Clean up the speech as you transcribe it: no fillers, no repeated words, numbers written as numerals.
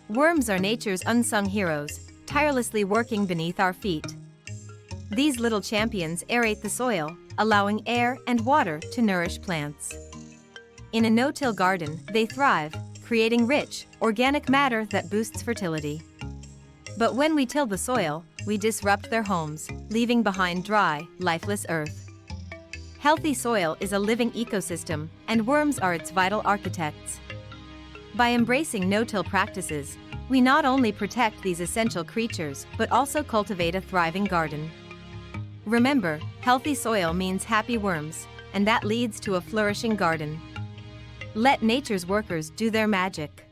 Worms are nature's unsung heroes, tirelessly working beneath our feet. These little champions aerate the soil, allowing air and water to nourish plants. In a no-till garden, they thrive, creating rich, organic matter that boosts fertility. But when we till the soil, we disrupt their homes, leaving behind dry, lifeless earth. Healthy soil is a living ecosystem, and worms are its vital architects. By embracing no-till practices, we not only protect these essential creatures but also cultivate a thriving garden. Remember, healthy soil means happy worms, and that leads to a flourishing garden. Let nature's workers do their magic.